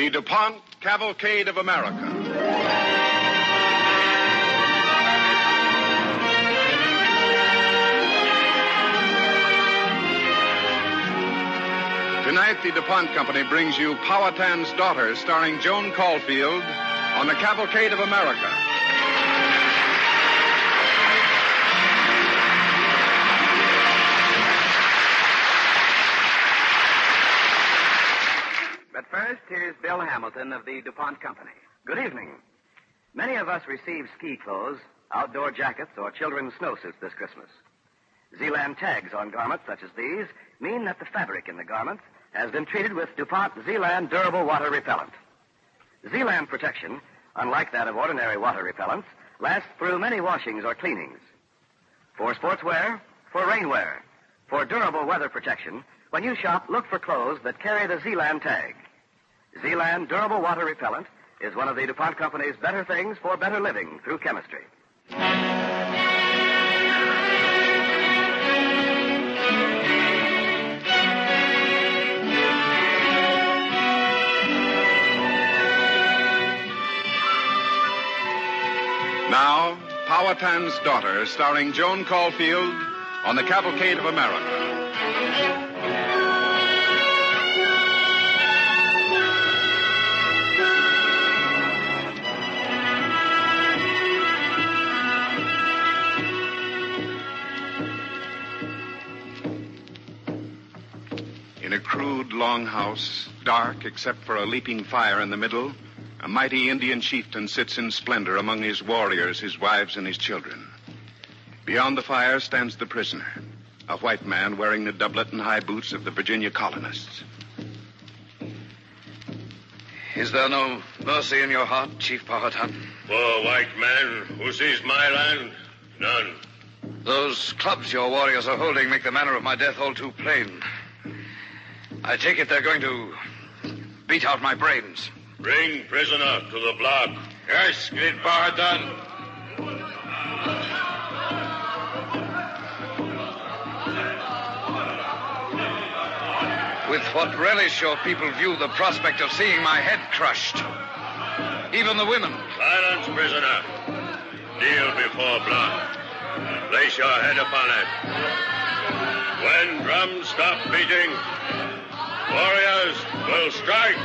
The DuPont Cavalcade of America. Tonight, the DuPont Company brings you Powhatan's Daughter, starring Joan Caulfield, on the Cavalcade of America. But first, here's Bill Hamilton of the DuPont Company. Good evening. Many of us receive ski clothes, outdoor jackets, or children's snowsuits this Christmas. Zealand tags on garments such as these mean that the fabric in the garments has been treated with DuPont Zealand Durable Water Repellent. Zealand protection, unlike that of ordinary water repellents, lasts through many washings or cleanings. For sportswear, for rainwear, for durable weather protection, when you shop, look for clothes that carry the Zealand tag. Zealand Durable Water Repellent is one of the DuPont Company's better things for better living through chemistry. Now, Powhatan's Daughter, starring Joan Caulfield, on the Cavalcade of America. In a crude longhouse, dark except for a leaping fire in the middle, a mighty Indian chieftain sits in splendor among his warriors, his wives, and his children. Beyond the fire stands the prisoner, a white man wearing the doublet and high boots of the Virginia colonists. Is there no mercy in your heart, Chief Powhatan? For a white man who sees my land, none. Those clubs your warriors are holding make the manner of my death all too plain. I take it they're going to beat out my brains. Bring prisoner to the block. Yes, great Powhatan. With what relish your people view the prospect of seeing my head crushed. Even the women. Silence, prisoner. Kneel before block. Place your head upon it. When drums stop beating, warriors will strike.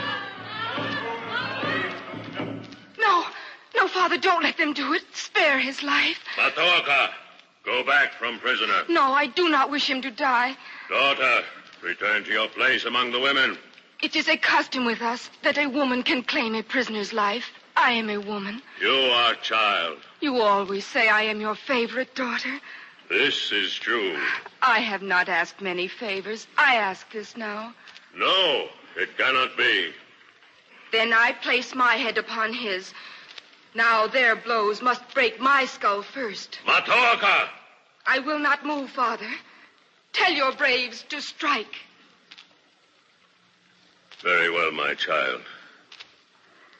No, Father, don't let them do it. Spare his life. Matoaka, go back from prisoner. No, I do not wish him to die. Daughter, return to your place among the women. It is a custom with us that a woman can claim a prisoner's life. I am a woman. You are child. You always say I am your favorite daughter. This is true. I have not asked many favors. I ask this now. No, it cannot be. Then I place my head upon his. Now their blows must break my skull first. Matoaka! I will not move, Father. Tell your braves to strike. Very well, my child.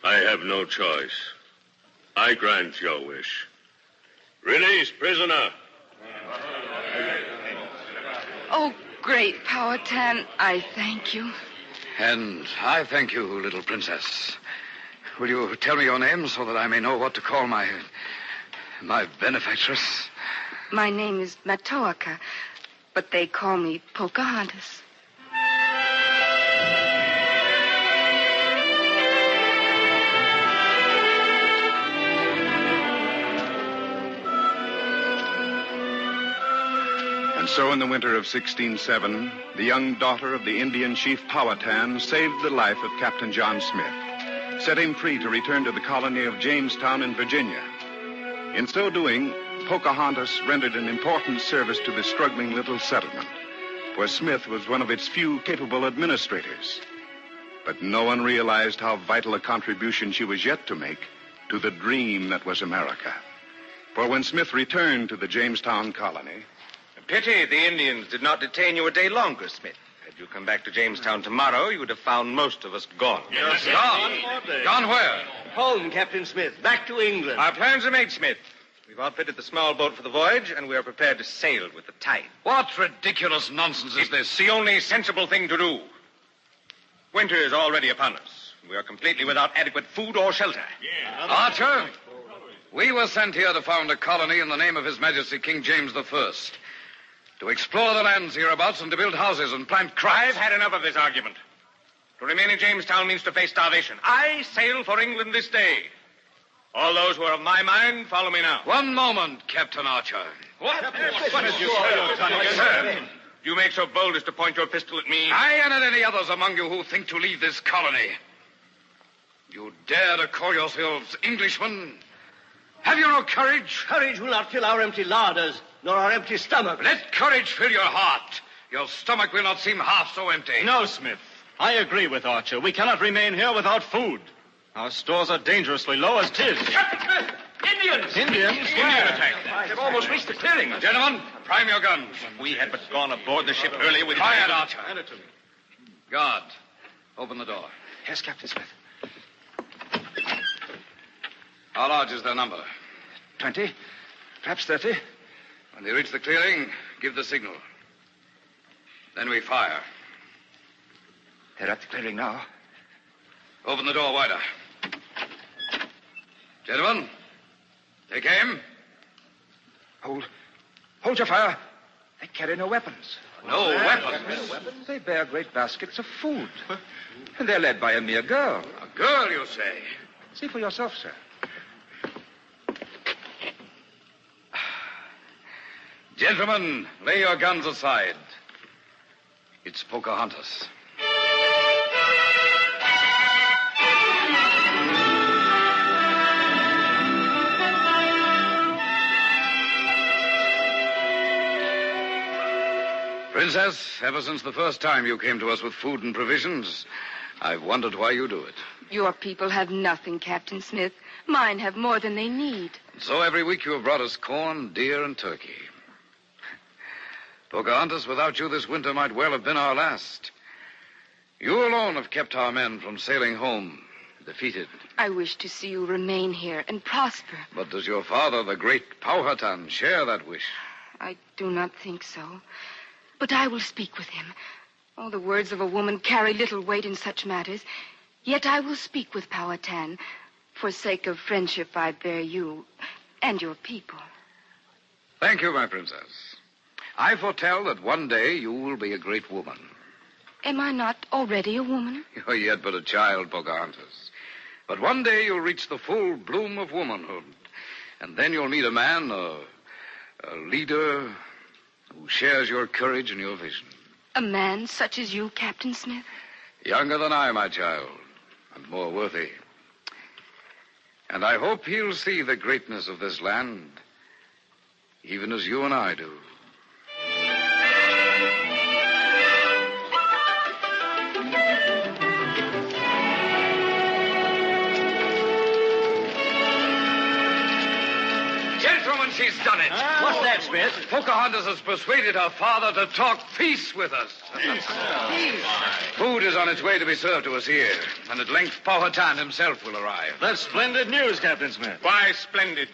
I have no choice. I grant your wish. Release prisoner. Oh, great Powhatan, I thank you. And I thank you, little princess. Will you tell me your name so that I may know what to call my benefactress? My name is Matoaka, but they call me Pocahontas. And so in the winter of 1607, the young daughter of the Indian chief Powhatan saved the life of Captain John Smith, set him free to return to the colony of Jamestown in Virginia. In so doing, Pocahontas rendered an important service to the struggling little settlement, where Smith was one of its few capable administrators. But no one realized how vital a contribution she was yet to make to the dream that was America. For when Smith returned to the Jamestown colony... Pity the Indians did not detain you a day longer, Smith. Had you come back to Jamestown tomorrow, you would have found most of us gone. Yes, Gone? Gone where? Home, Captain Smith. Back to England. Our plans are made, Smith. We've outfitted the small boat for the voyage, and we are prepared to sail with the tide. What ridiculous nonsense is this? It's the only sensible thing to do. Winter is already upon us. We are completely without adequate food or shelter. Archer, we were sent here to found a colony in the name of His Majesty King James I, to explore the lands hereabouts and to build houses and plant crops. I've had enough of this argument. To remain in Jamestown means to face starvation. I sail for England this day. All those who are of my mind, follow me now. One moment, Captain Archer. What is you sir? You make so bold as to point your pistol at me? I and any others among you who think to leave this colony. You dare to call yourselves Englishmen? Have you no courage? Courage will not fill our empty larders, nor our empty stomachs. Let courage fill your heart. Your stomach will not seem half so empty. No, Smith. I agree with Archer. We cannot remain here without food. Our stores are dangerously low as 'tis. Captain Smith! Indians! Indians? Indian attack. They've almost reached the clearing. Gentlemen, prime your guns. We had but gone aboard the ship earlier with... Quiet, Archer. Guard, open the door. Yes, Captain Smith. How large is their number? 20, perhaps 30. When they reach the clearing, give the signal. Then we fire. They're at the clearing now. Open the door wider. Gentlemen, take aim. Hold your fire. They carry no weapons. No weapons? They bear great baskets of food. And they're led by a mere girl. A girl, you say? See for yourself, sir. Gentlemen, lay your guns aside. It's Pocahontas. Princess, ever since the first time you came to us with food and provisions, I've wondered why you do it. Your people have nothing, Captain Smith. Mine have more than they need. So every week you have brought us corn, deer, and turkey. Pocahontas, without you this winter might well have been our last. You alone have kept our men from sailing home, defeated. I wish to see you remain here and prosper. But does your father, the great Powhatan, share that wish? I do not think so. But I will speak with him. Oh, the words of a woman carry little weight in such matters. Yet I will speak with Powhatan. For sake of friendship, I bear you and your people. Thank you, my princess. I foretell that one day you will be a great woman. Am I not already a woman? You're yet but a child, Pocahontas. But one day you'll reach the full bloom of womanhood. And then you'll meet a man, a leader who shares your courage and your vision. A man such as you, Captain Smith? Younger than I, my child, and more worthy. And I hope he'll see the greatness of this land, even as you and I do. She's done it. What's that, Smith? Pocahontas has persuaded her father to talk peace with us. Food is on its way to be served to us here, and at length Powhatan himself will arrive. That's splendid news, Captain Smith. Why splendid?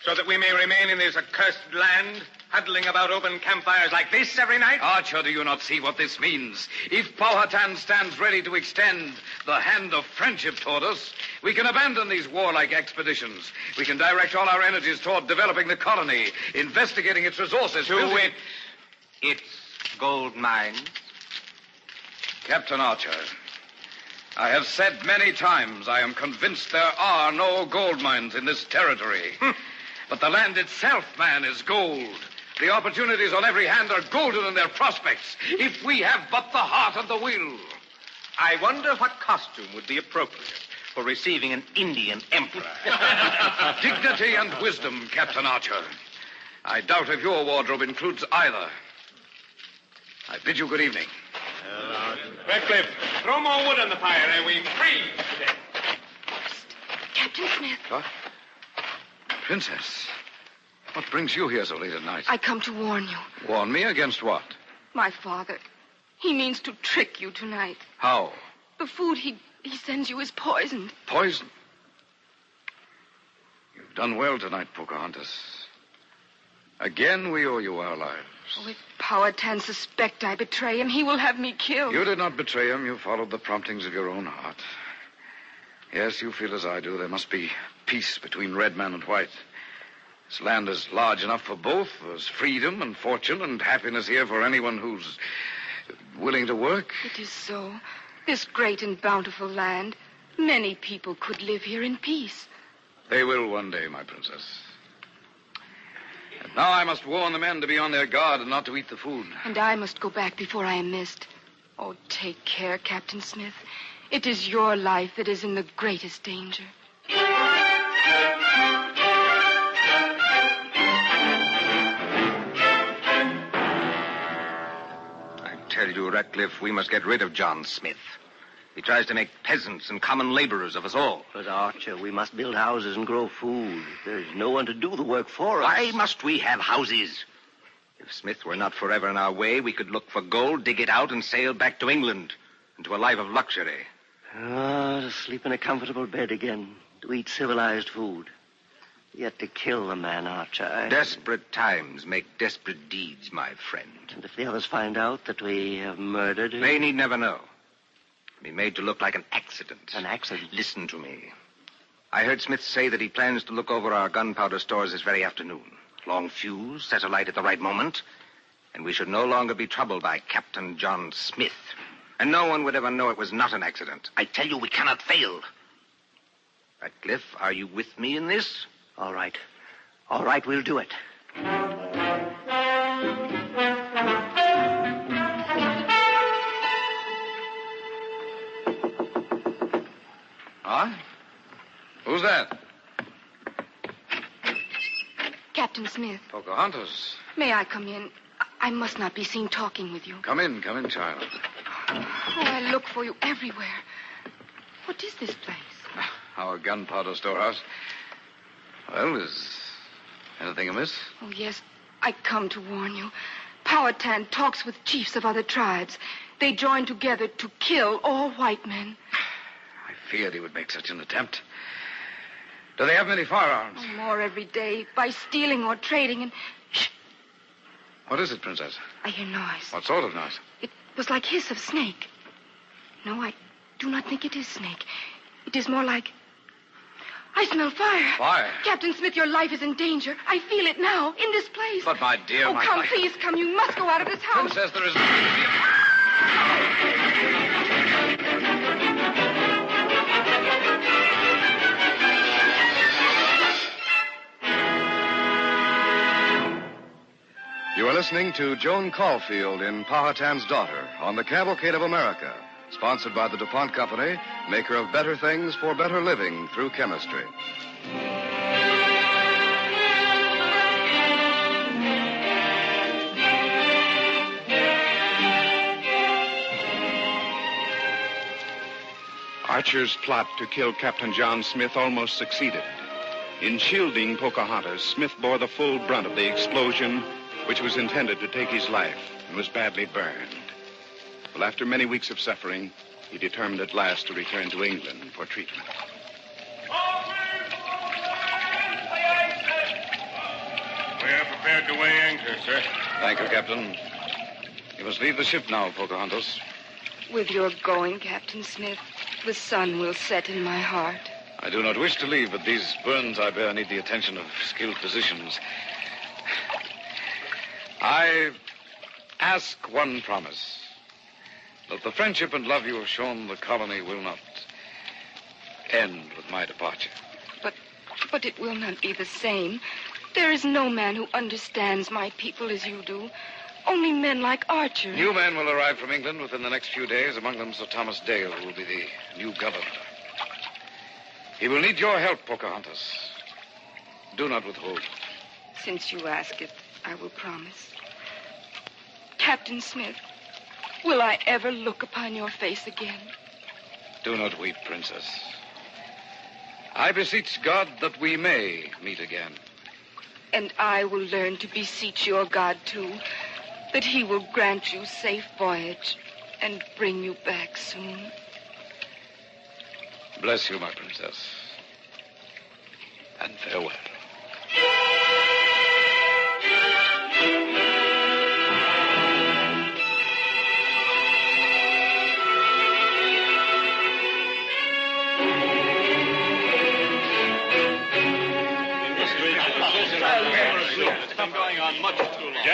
So that we may remain in this accursed land, huddling about open campfires like this every night? Archer, do you not see what this means? If Powhatan stands ready to extend the hand of friendship toward us, we can abandon these warlike expeditions. We can direct all our energies toward developing the colony, investigating its resources. Its gold mines. Captain Archer, I have said many times I am convinced there are no gold mines in this territory. But the land itself, man, is gold. The opportunities on every hand are golden in their prospects, if we have but the heart and the will. I wonder what costume would be appropriate for receiving an Indian emperor. Dignity and wisdom, Captain Archer. I doubt if your wardrobe includes either. I bid you good evening. Redcliffe, throw more wood on the fire, and we freeze to death. Captain Smith. What? Princess, what brings you here so late at night? I come to warn you. Warn me against what? My father. He means to trick you tonight. How? The food he sends you is poisoned. Poison? You've done well tonight, Pocahontas. Again, we owe you our lives. Oh, if Powhatan suspect I betray him, he will have me killed. You did not betray him. You followed the promptings of your own heart. Yes, you feel as I do. There must be peace between red man and white. This land is large enough for both. There's freedom and fortune and happiness here for anyone who's willing to work. It is so. This great and bountiful land, many people could live here in peace. They will one day, my princess. And now I must warn the men to be on their guard and not to eat the food. And I must go back before I am missed. Oh, take care, Captain Smith. It is your life that is in the greatest danger. I tell you, Ratcliffe, we must get rid of John Smith. He tries to make peasants and common laborers of us all. But, Archer, we must build houses and grow food. There's no one to do the work for us. Why must we have houses? If Smith were not forever in our way, we could look for gold, dig it out, and sail back to England into a life of luxury. To sleep in a comfortable bed again, to eat civilized food. Yet to kill the man, Archer. Desperate times make desperate deeds, my friend. And if the others find out that we have murdered him... They need never know. Be made to look like an accident. An accident? Listen to me. I heard Smith say that he plans to look over our gunpowder stores this very afternoon. Long fuse, set alight at the right moment, and we should no longer be troubled by Captain John Smith. And no one would ever know it was not an accident. I tell you, we cannot fail. Ratcliffe, are you with me in this? All right. All right, we'll do it. Huh? Who's that? Captain Smith, Pocahontas. may I come in? I must not be seen talking with you. Come in, child. Oh, I look for you everywhere. What is this place? Our gunpowder storehouse. Well, is anything amiss? Oh, yes. I come to warn you. Powhatan talks with chiefs of other tribes. They join together to kill all white men. I feared he would make such an attempt. Do they have many firearms? Oh, more every day, by stealing or trading. And shh, What is it, Princess? I hear noise. What sort of noise? It was like hiss of snake. No, I do not think it is snake. It is more like... I smell fire. Fire? Captain Smith, your life is in danger. I feel it now, in this place. But, my dear, Oh, my come, life... please, come. You must go out of this house. Princess, there is nothing to be... You are listening to Joan Caulfield in Powhatan's Daughter on the Cavalcade of America, sponsored by the DuPont Company, maker of better things for better living through chemistry. Archer's plot to kill Captain John Smith almost succeeded. In shielding Pocahontas, Smith bore the full brunt of the explosion, which was intended to take his life and was badly burned. Well, after many weeks of suffering, he determined at last to return to England for treatment. We are prepared to weigh anchor, sir. Thank you, Captain. You must leave the ship now, Pocahontas. With your going, Captain Smith, the sun will set in my heart. I do not wish to leave, but these burns I bear need the attention of skilled physicians. I ask one promise. That the friendship and love you have shown the colony will not end with my departure. But it will not be the same. There is no man who understands my people as you do. Only men like Archer. New men will arrive from England within the next few days, among them Sir Thomas Dale, who will be the new governor. He will need your help, Pocahontas. Do not withhold. Since you ask it, I will promise. Captain Smith, will I ever look upon your face again? Do not weep, Princess. I beseech God that we may meet again. And I will learn to beseech your God, too, that he will grant you safe voyage and bring you back soon. Bless you, my princess. And farewell.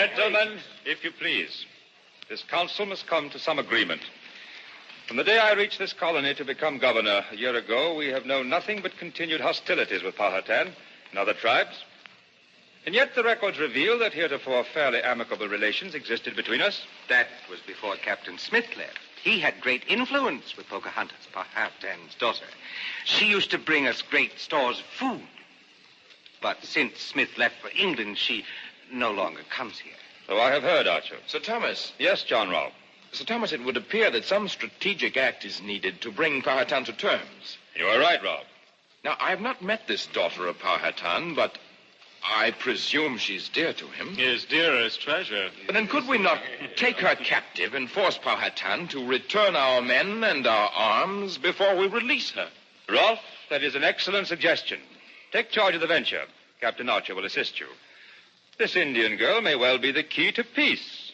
Gentlemen, if you please, this council must come to some agreement. From the day I reached this colony to become governor a year ago, we have known nothing but continued hostilities with Powhatan and other tribes. And yet the records reveal that heretofore fairly amicable relations existed between us. That was before Captain Smith left. He had great influence with Pocahontas, Powhatan's daughter. She used to bring us great stores of food. But since Smith left for England, she no longer comes here. So I have heard, Archer. Sir Thomas. Yes, John Rolfe. Sir Thomas, it would appear that some strategic act is needed to bring Powhatan to terms. You are right, Rolfe. Now, I have not met this daughter of Powhatan, but I presume she's dear to him. His dearest treasure. But then could we not take her captive and force Powhatan to return our men and our arms before we release her? Rolfe, that is an excellent suggestion. Take charge of the venture. Captain Archer will assist you. This Indian girl may well be the key to peace.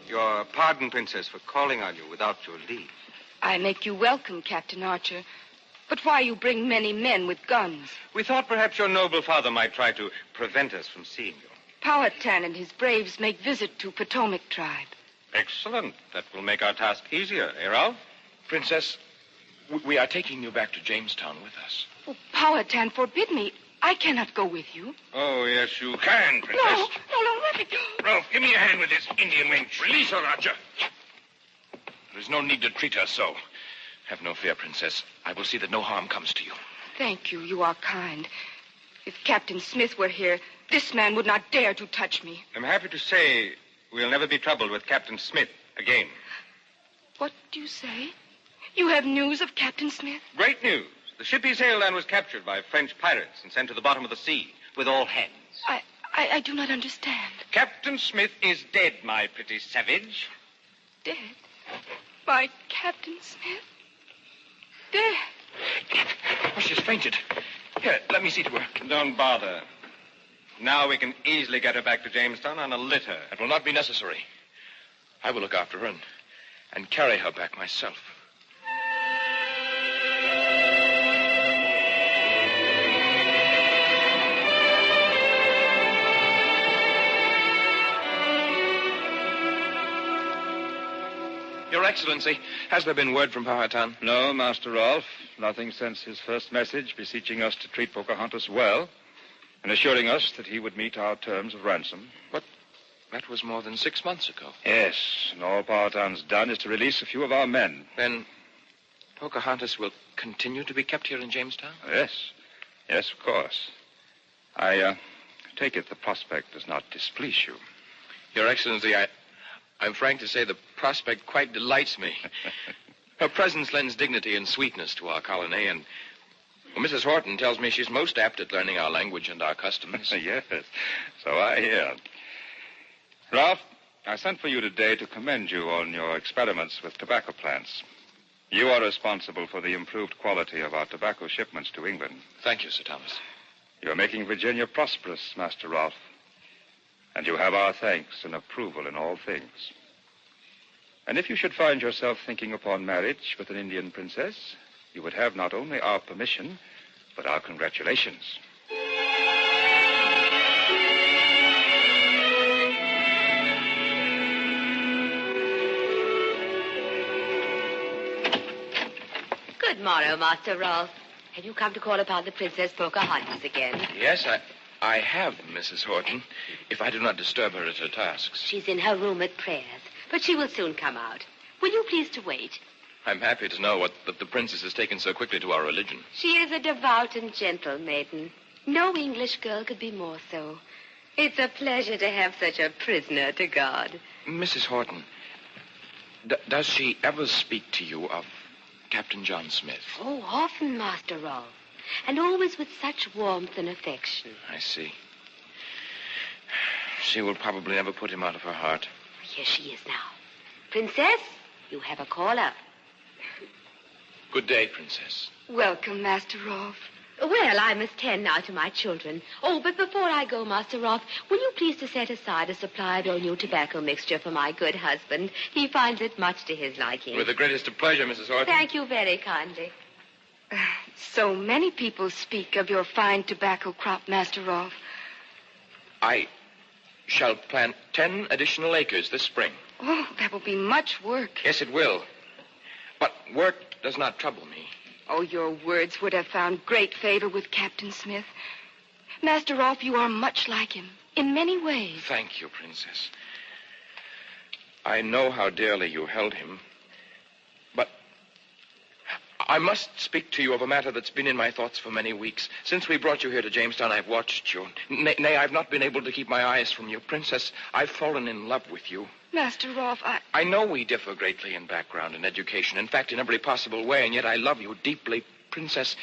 Your pardon, Princess, for calling on you without your leave. I make you welcome, Captain Archer. But why you bring many men with guns? We thought perhaps your noble father might try to prevent us from seeing you. Powhatan and his braves make visit to Potomac tribe. Excellent. That will make our task easier, eh, Ralph? Princess, we are taking you back to Jamestown with us. Oh, Powhatan, forbid me. I cannot go with you. Oh, yes, you Can, Princess. No, let me go. Ralph, give me a hand with this Indian wench. Release her, Roger. There's no need to treat her so. Have no fear, Princess. I will see that no harm comes to you. Thank you. You are kind. If Captain Smith were here, this man would not dare to touch me. I'm happy to say we'll never be troubled with Captain Smith again. What do you say? You have news of Captain Smith? Great news. The ship he sailed on was captured by French pirates and sent to the bottom of the sea with all hands. I do not understand. Captain Smith is dead, my pretty savage. Dead? My Captain Smith? Dead? Oh, she's fainted. Here, let me see to her. Don't bother. Now we can easily get her back to Jamestown on a litter. That will not be necessary. I will look after her and carry her back myself. Your Excellency, has there been word from Powhatan? No, Master Rolfe. Nothing since his first message beseeching us to treat Pocahontas well and assuring us that he would meet our terms of ransom. But that was more than 6 months ago. Yes, and all Powhatan's done is to release a few of our men. Then Pocahontas will continue to be kept here in Jamestown? Yes, of course. I take it the prospect does not displease you. Your Excellency, I'm frank to say the prospect quite delights me. Her presence lends dignity and sweetness to our colony, and Mrs. Horton tells me she's most apt at learning our language and our customs. Yes, so I hear. Ralph, I sent for you today to commend you on your experiments with tobacco plants. You are responsible for the improved quality of our tobacco shipments to England. Thank you, Sir Thomas. You're making Virginia prosperous, Master Rolfe. And you have our thanks and approval in all things. And if you should find yourself thinking upon marriage with an Indian princess, you would have not only our permission, but our congratulations. Good morrow, Master Rolfe. Have you come to call upon the Princess Pocahontas again? Yes, I have, Mrs. Horton, if I do not disturb her at her tasks. She's in her room at prayers, but she will soon come out. Will you please to wait? I'm happy to know that the princess has taken so quickly to our religion. She is a devout and gentle maiden. No English girl could be more so. It's a pleasure to have such a prisoner to God. Mrs. Horton, does she ever speak to you of Captain John Smith? Oh, often, Master Rolfe. And always with such warmth and affection. I see. She will probably never put him out of her heart. Here she is now. Princess, you have a caller. Good day, Princess. Welcome, Master Rolfe. Well, I must tend now to my children. Oh, but before I go, Master Rolfe, will you please to set aside a supply of your new tobacco mixture for my good husband? He finds it much to his liking. With the greatest of pleasure, Mrs. Horton. Thank you very kindly. So many people speak of your fine tobacco crop, Master Rolfe. I shall plant 10 additional acres this spring. Oh, that will be much work. Yes, it will. But work does not trouble me. Oh, your words would have found great favor with Captain Smith. Master Rolfe, you are much like him, in many ways. Thank you, Princess. I know how dearly you held him. But I must speak to you of a matter that's been in my thoughts for many weeks. Since we brought you here to Jamestown, I've watched you. Nay, I've not been able to keep my eyes from you. Princess, I've fallen in love with you. Master Rolfe, I know we differ greatly in background and education. In fact, in every possible way, and yet I love you deeply. Princess,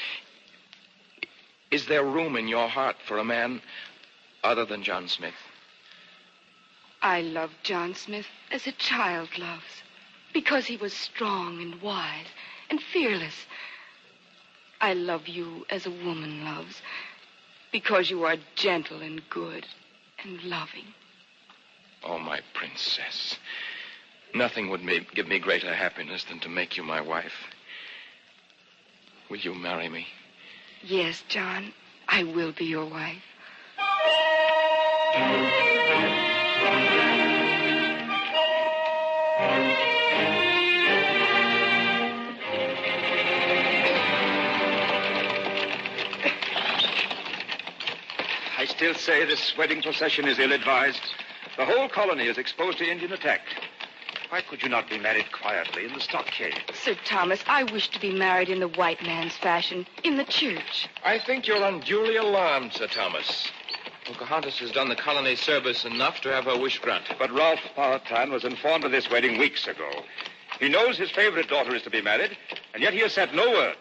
is there room in your heart for a man other than John Smith? I loved John Smith as a child loves, because he was strong and wise and fearless. I love you as a woman loves, because you are gentle and good and loving. Oh, my princess. Nothing would give me greater happiness than to make you my wife. Will you marry me? Yes, John, I will be your wife. I still say this wedding procession is ill-advised. The whole colony is exposed to Indian attack. Why could you not be married quietly in the stockade? Sir Thomas, I wish to be married in the white man's fashion, in the church. I think you're unduly alarmed, Sir Thomas. Pocahontas has done the colony service enough to have her wish granted. But Ralph Powhatan was informed of this wedding weeks ago. He knows his favorite daughter is to be married, and yet he has said no word.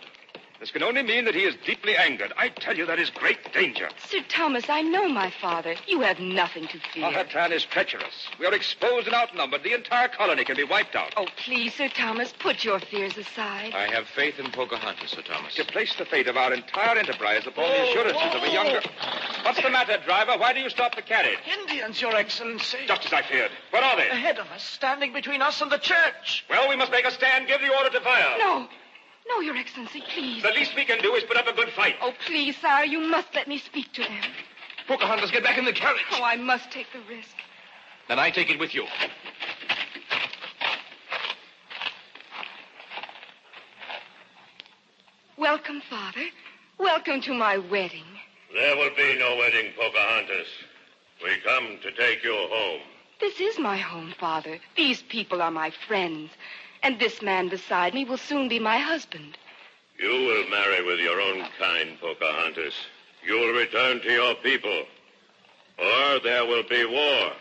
This can only mean that he is deeply angered. I tell you, that is great danger. Sir Thomas, I know my father. You have nothing to fear. Powhatan is treacherous. We are exposed and outnumbered. The entire colony can be wiped out. Oh, please, Sir Thomas, put your fears aside. I have faith in Pocahontas, Sir Thomas. To place the fate of our entire enterprise upon the assurances of a younger... What's the matter, driver? Why do you stop the carriage? Indians, Your Excellency. Just as I feared. Where are they? Ahead of us, standing between us and the church. Well, we must make a stand. Give the order to fire. No, Your Excellency, please. The least we can do is put up a good fight. Oh, please, sire, you must let me speak to them. Pocahontas, get back in the carriage. Oh, I must take the risk. Then I take it with you. Welcome, Father. Welcome to my wedding. There will be no wedding, Pocahontas. We come to take you home. This is my home, Father. These people are my friends. And this man beside me will soon be my husband. You will marry with your own kind, Pocahontas. You will return to your people. Or there will be war.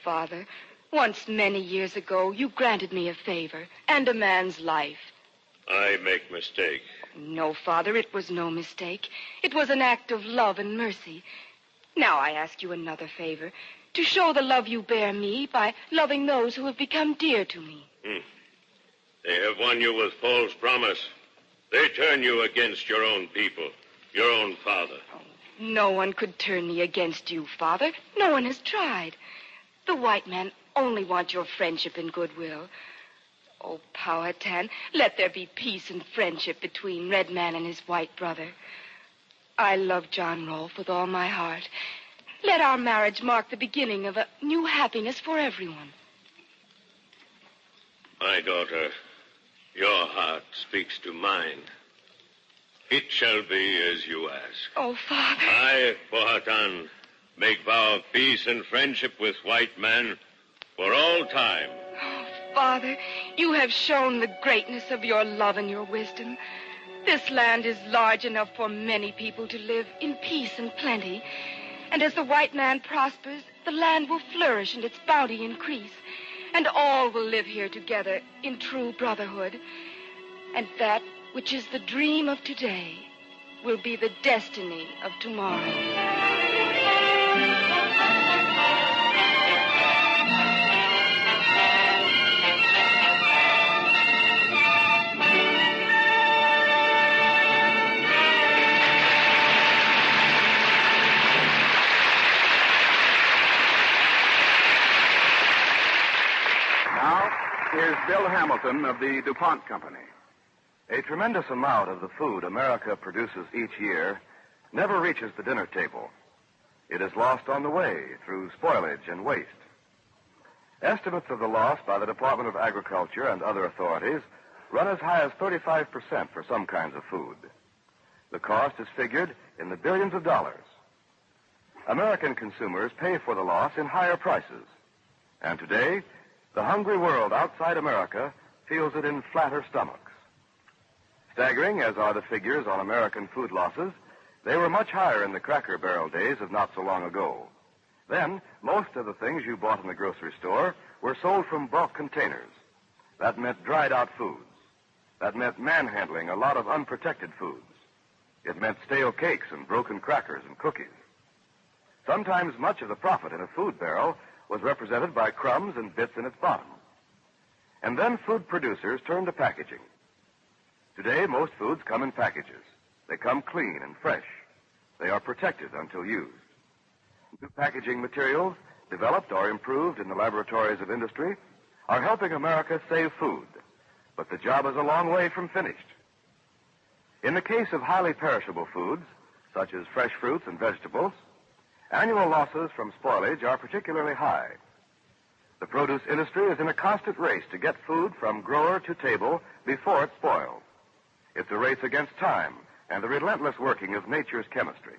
Father, once many years ago, you granted me a favor and a man's life. I make mistake. No, Father, it was no mistake. It was an act of love and mercy. Now I ask you another favor, to show the love you bear me by loving those who have become dear to me. They have won you with false promise. They turn you against your own people, your own father. Oh, no one could turn me against you, Father. No one has tried. The white men only want your friendship and goodwill. Oh, Powhatan, let there be peace and friendship between Red Man and his white brother. I love John Rolfe with all my heart. Let our marriage mark the beginning of a new happiness for everyone. My daughter, your heart speaks to mine. It shall be as you ask. Oh, Father. I, Powhatan, make vow of peace and friendship with white man for all time. Oh, Father, you have shown the greatness of your love and your wisdom. This land is large enough for many people to live in peace and plenty. And as the white man prospers, the land will flourish and its bounty increase. And all will live here together in true brotherhood. And that which is the dream of today will be the destiny of tomorrow. Bill Hamilton of the DuPont Company. A tremendous amount of the food America produces each year never reaches the dinner table. It is lost on the way through spoilage and waste. Estimates of the loss by the Department of Agriculture and other authorities run as high as 35% for some kinds of food. The cost is figured in the billions of dollars. American consumers pay for the loss in higher prices. And today, the hungry world outside America feels it in flatter stomachs. Staggering as are the figures on American food losses, they were much higher in the Cracker Barrel days of not so long ago. Then, most of the things you bought in the grocery store were sold from bulk containers. That meant dried-out foods. That meant manhandling a lot of unprotected foods. It meant stale cakes and broken crackers and cookies. Sometimes much of the profit in a food barrel was represented by crumbs and bits in its bottom. And then food producers turned to packaging. Today, most foods come in packages. They come clean and fresh. They are protected until used. New packaging materials, developed or improved in the laboratories of industry, are helping America save food. But the job is a long way from finished. In the case of highly perishable foods, such as fresh fruits and vegetables, annual losses from spoilage are particularly high. The produce industry is in a constant race to get food from grower to table before it spoils. It's a race against time and the relentless working of nature's chemistry.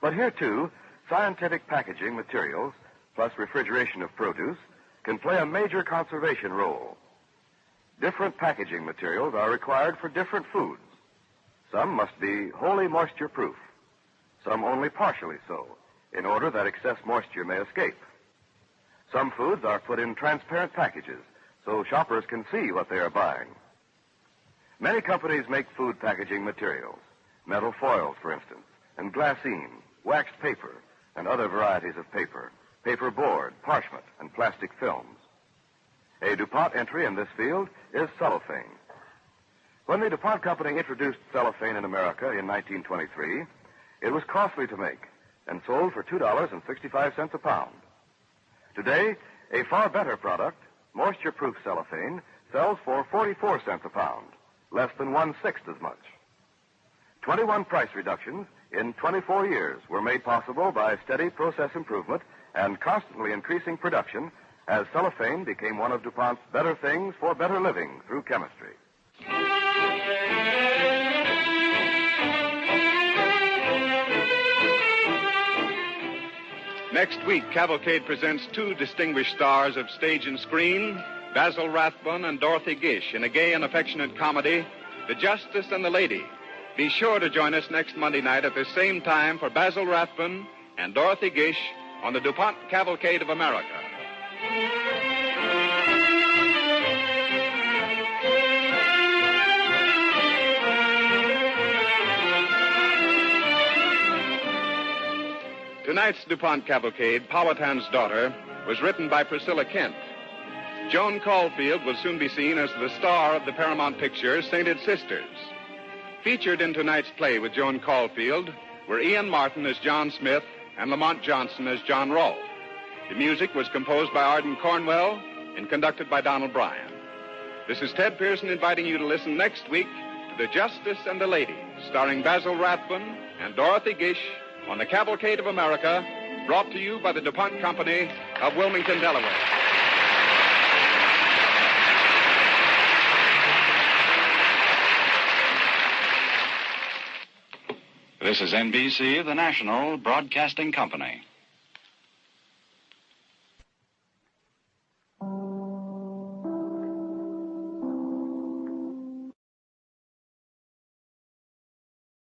But here, too, scientific packaging materials, plus refrigeration of produce, can play a major conservation role. Different packaging materials are required for different foods. Some must be wholly moisture-proof, some only partially so, in order that excess moisture may escape. Some foods are put in transparent packages so shoppers can see what they are buying. Many companies make food packaging materials, metal foils, for instance, and glassine, waxed paper, and other varieties of paper, paper board, parchment, and plastic films. A DuPont entry in this field is cellophane. When the DuPont Company introduced cellophane in America in 1923, it was costly to make and sold for $2.65 a pound. Today, a far better product, moisture-proof cellophane, sells for 44 cents a pound, less than 1/6 as much. 21 price reductions in 24 years were made possible by steady process improvement and constantly increasing production as cellophane became one of DuPont's better things for better living through chemistry. Next week, Cavalcade presents two distinguished stars of stage and screen, Basil Rathbone and Dorothy Gish, in a gay and affectionate comedy, The Justice and the Lady. Be sure to join us next Monday night at the same time for Basil Rathbone and Dorothy Gish on the DuPont Cavalcade of America. Tonight's DuPont Cavalcade, Powhatan's Daughter, was written by Priscilla Kent. Joan Caulfield will soon be seen as the star of the Paramount picture, Sainted Sisters. Featured in tonight's play with Joan Caulfield were Ian Martin as John Smith and Lamont Johnson as John Rolfe. The music was composed by Arden Cornwell and conducted by Donald Bryan. This is Ted Pearson inviting you to listen next week to The Justice and the Lady, starring Basil Rathbone and Dorothy Gish on the Cavalcade of America, brought to you by the DuPont Company of Wilmington, Delaware. This is NBC, the National Broadcasting Company.